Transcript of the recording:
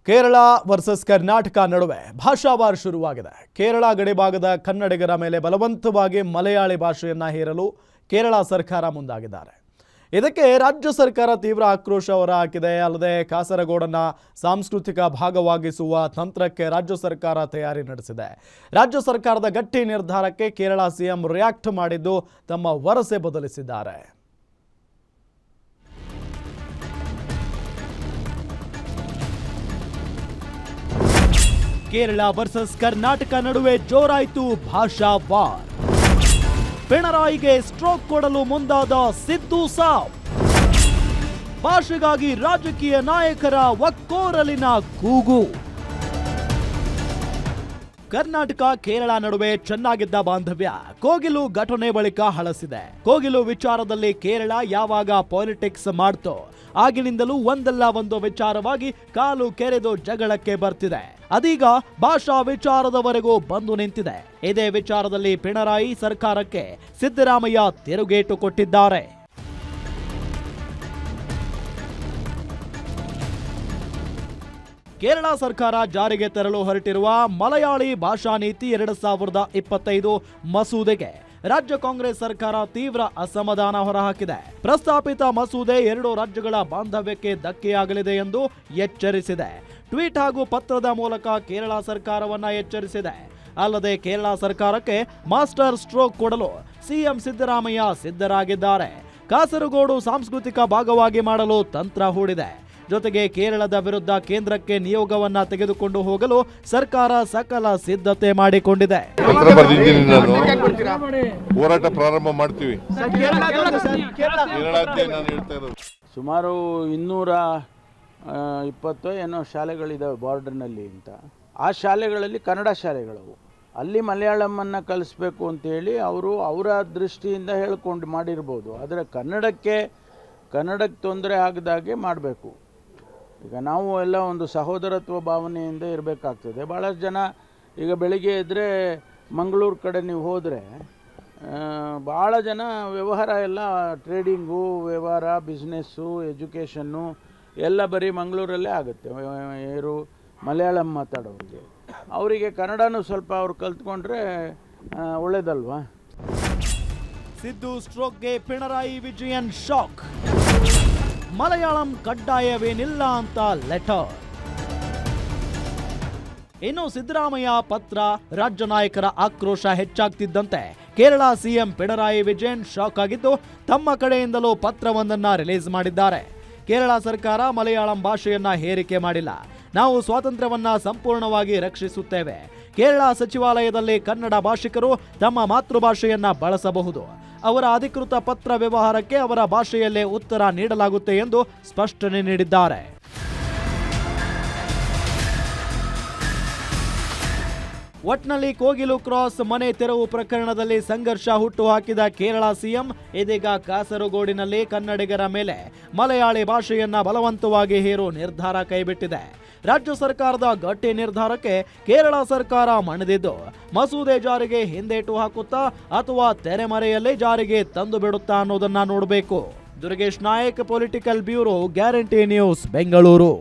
Kerala versus Karnataka ನಡುವೆ ಭಾಷಾವಾರ್ ಶುರುವಾಗಿದೆ. ಕೇರಳ ಗಡಿಭಾಗದ ಕನ್ನಡಿಗರ ಮೇಲೆ ಬಲವಂತವಾಗಿ ಮಲಯಾಳಿ ಭಾಷೆಯನ್ನ ಹೇರಲು ಕೇರಳ ಸರ್ಕಾರ ಮುಂದಾಗಿದ್ದಾರೆ. ಇದಕ್ಕೆ ರಾಜ್ಯ ಸರ್ಕಾರ ತೀವ್ರ ಆಕ್ರೋಶ ಹೊರಹಾಕಿದೆ. ಅಲ್ಲದೆ ಕಾಸರಗೋಡನ್ನ ಸಾಂಸ್ಕೃತಿಕ ಭಾಗವಾಗಿಸುವ ತಂತ್ರಕ್ಕೆ ರಾಜ್ಯ ಸರ್ಕಾರ ತಯಾರಿ ನಡೆಸಿದೆ. ರಾಜ್ಯ ಸರ್ಕಾರದ ಗಟ್ಟಿ ನಿರ್ಧಾರಕ್ಕೆ ಕೇರಳ ಸಿಎಂ ರಿಯಾಕ್ಟ್ ಮಾಡಿದ್ದು ತಮ್ಮ ವರಸೆ ಬದಲಿಸಿದ್ದಾರೆ. ಕೇರಳ ವರ್ಸಸ್ ಕರ್ನಾಟಕ ನಡುವೆ ಜೋರಾಯಿತು ಭಾಷಾ ವಾರ್. ಪಿಣರಾಯಿಗೆ ಸ್ಟ್ರೋಕ್ ಕೊಡಲು ಮುಂದಾದ ಸಿದ್ದು ಸಾವ್. ಭಾಷೆಗಾಗಿ ರಾಜಕೀಯ ನಾಯಕರ ಒಕ್ಕೋರಲಿನ ಕೂಗು. ಕರ್ನಾಟಕ ಕೇರಳ ನಡುವೆ ಚೆನ್ನಾಗಿದ್ದ ಬಾಂಧವ್ಯ ಕೋಗಿಲು ಘಟನೆ ಬಳಿಕ ಹಳಸಿದೆ. ಕೋಗಿಲು ವಿಚಾರದಲ್ಲಿ ಕೇರಳ ಯಾವಾಗ ಪಾಲಿಟಿಕ್ಸ್ ಮಾಡ್ತೋ ಆಗಿನಿಂದಲೂ ಒಂದಲ್ಲ ಒಂದು ವಿಚಾರವಾಗಿ ಕಾಲು ಕೆರೆದು ಜಗಳಕ್ಕೆ ಬರ್ತಿದೆ. ಅದೀಗ ಭಾಷಾ ವಿಚಾರದವರೆಗೂ ಬಂದು ನಿಂತಿದೆ. ಇದೇ ವಿಚಾರದಲ್ಲಿ ಪಿಣರಾಯಿ ಸರ್ಕಾರಕ್ಕೆ ಸಿದ್ದರಾಮಯ್ಯ ತಿರುಗೇಟು ಕೊಟ್ಟಿದ್ದಾರೆ. ಕೇರಳ ಸರ್ಕಾರ ಜಾರಿಗೆ ತರಲು ಹೊರಟಿರುವ ಮಲಯಾಳಿ ಭಾಷಾ ನೀತಿ 2025 ಮಸೂದೆಗೆ ರಾಜ್ಯ ಕಾಂಗ್ರೆಸ್ ಸರ್ಕಾರ ತೀವ್ರ ಅಸಮಾಧಾನ ಹೊರಹಾಕಿದೆ. ಪ್ರಸ್ತಾಪಿತ ಮಸೂದೆ ಎರಡು ರಾಜ್ಯಗಳ ಬಾಂಧವ್ಯಕ್ಕೆ ಧಕ್ಕೆಯಾಗಲಿದೆ ಎಂದು ಎಚ್ಚರಿಸಿದೆ. ಟ್ವೀಟ್ ಹಾಗೂ ಪತ್ರದ ಮೂಲಕ ಕೇರಳ ಸರ್ಕಾರವನ್ನ ಎಚ್ಚರಿಸಿದೆ. ಅಲ್ಲದೆ ಕೇರಳ ಸರ್ಕಾರಕ್ಕೆ ಮಾಸ್ಟರ್ ಸ್ಟ್ರೋಕ್ ಕೊಡಲು ಸಿಎಂ ಸಿದ್ದರಾಮಯ್ಯ ಸಿದ್ಧರಾಗಿದ್ದಾರೆ. ಕಾಸರಗೋಡು ಸಾಂಸ್ಕೃತಿಕ ಭಾಗವಾಗಿ ಮಾಡಲು ತಂತ್ರ ಹೂಡಿದೆ. ಜೊತೆಗೆ ಕೇರಳದ ವಿರುದ್ಧ ಕೇಂದ್ರಕ್ಕೆ ನಿಯೋಗವನ್ನ ತೆಗೆದುಕೊಂಡು ಹೋಗಲು ಸರ್ಕಾರ ಸಕಲ ಸಿದ್ಧತೆ ಮಾಡಿಕೊಂಡಿದೆ. ಹೋರಾಟ ಪ್ರಾರಂಭ ಮಾಡ್ತೀವಿ. ಸುಮಾರು 220 ಏನೋ ಶಾಲೆಗಳಿದಾವೆ ಬಾರ್ಡರ್ನಲ್ಲಿ ಅಂತ. ಆ ಶಾಲೆಗಳಲ್ಲಿ ಕನ್ನಡ ಶಾಲೆಗಳವು. ಅಲ್ಲಿ ಮಲಯಾಳಮನ್ನು ಕಲಿಸ್ಬೇಕು ಅಂತೇಳಿ ಅವರು ಅವರ ದೃಷ್ಟಿಯಿಂದ ಹೇಳ್ಕೊಂಡು ಮಾಡಿರ್ಬೋದು. ಆದರೆ ಕನ್ನಡಕ್ಕೆ ತೊಂದರೆ ಆಗದಾಗೆ ಮಾಡಬೇಕು. ಈಗ ನಾವು ಎಲ್ಲ ಒಂದು ಸಹೋದರತ್ವ ಭಾವನೆಯಿಂದ ಇರಬೇಕಾಗ್ತದೆ. ಭಾಳಷ್ಟು ಜನ ಈಗ ಬೆಳಿಗ್ಗೆ ಇದ್ದರೆ ಮಂಗಳೂರು ಕಡೆ ನೀವು ಹೋದರೆ ಭಾಳ ಜನ ವ್ಯವಹಾರ ಎಲ್ಲ ಟ್ರೇಡಿಂಗು, ವ್ಯವಹಾರ, ಬಿಸ್ನೆಸ್ಸು, ಎಜುಕೇಷನ್ನು ಎಲ್ಲ ಬರೀ ಮಂಗಳೂರಲ್ಲೇ ಆಗುತ್ತೆ. ಇವರು ಮಲಯಾಳಂ ಮಾತಾಡೋರಿಗೆ ಅವರಿಗೆ ಕನ್ನಡನೂ ಸ್ವಲ್ಪ ಅವ್ರು ಕಲ್ತ್ಕೊಂಡ್ರೆ ಒಳ್ಳೇದಲ್ವಾ. ಸಿದ್ದು ಸ್ಟ್ರೋಕ್ಗೆ ಪಿಣರಾಯಿ ವಿಜಯನ್ ಶಾಕ್. ಮಲಯಾಳಂ ಕಡ್ಡಾಯವೇನಿಲ್ಲ ಅಂತ ಲೆಟರ್. ಇನ್ನು ಸಿದ್ದರಾಮಯ್ಯ ಪತ್ರ, ರಾಜ್ಯ ನಾಯಕರ ಆಕ್ರೋಶ ಹೆಚ್ಚಾಗ್ತಿದ್ದಂತೆ ಕೇರಳ ಸಿಎಂ ಪಿಣರಾಯಿ ವಿಜಯನ್ ಶಾಕ್ ಆಗಿದ್ದು ತಮ್ಮ ಕಡೆಯಿಂದಲೂ ಪತ್ರವೊಂದನ್ನ ರಿಲೀಸ್ ಮಾಡಿದ್ದಾರೆ. ಕೇರಳ ಸರ್ಕಾರ ಮಲಯಾಳಂ ಭಾಷೆಯನ್ನ ಹೇರಿಕೆ ಮಾಡಿಲ್ಲ. ನಾವು ಸ್ವಾತಂತ್ರ್ಯವನ್ನ ಸಂಪೂರ್ಣವಾಗಿ ರಕ್ಷಿಸುತ್ತೇವೆ. ಕೇರಳ ಸಚಿವಾಲಯದಲ್ಲಿ ಕನ್ನಡ ಭಾಷಿಕರು ತಮ್ಮ ಮಾತೃಭಾಷೆಯನ್ನ ಬಳಸಬಹುದು. ಅವರ ಅಧಿಕೃತ ಪತ್ರ ವ್ಯವಹಾರಕ್ಕೆ ಅವರ ಭಾಷೆಯಲ್ಲೇ ಉತ್ತರ ನೀಡಲಾಗುತ್ತೆ ಎಂದು ಸ್ಪಷ್ಟನೆ ನೀಡಿದ್ದಾರೆ. ಒಟ್ನಲ್ಲಿ ಕೋಗಿಲು ಕ್ರಾಸ್ ಮನೆ ತೆರವು ಪ್ರಕರಣದಲ್ಲಿ ಸಂಘರ್ಷ ಹುಟ್ಟುಹಾಕಿದ ಕೇರಳ ಸಿಎಂ ಇದೀಗ ಕಾಸರಗೋಡಿನಲ್ಲಿ ಕನ್ನಡಿಗರ ಮೇಲೆ ಮಲಯಾಳಿ ಭಾಷೆಯನ್ನ ಬಲವಂತವಾಗಿ ಹೇರೋ ನಿರ್ಧಾರ ಕೈಬಿಟ್ಟಿದೆ. ರಾಜ್ಯ ಸರ್ಕಾರದ ಗಟ್ಟಿ ನಿರ್ಧಾರಕ್ಕೆ ಕೇರಳ ಸರ್ಕಾರ ಮಣಿದಿದ್ದು ಮಸೂದೆ ಜಾರಿಗೆ ಹಿಂದೇಟು ಹಾಕುತ್ತಾ ಅಥವಾ ತೆರೆಮರೆಯಲ್ಲೇ ಜಾರಿಗೆ ತಂದು ಬಿಡುತ್ತಾ ಅನ್ನೋದನ್ನ ನೋಡಬೇಕು. Durgesh Nayak, political bureau, guarantee news, Bengaluru.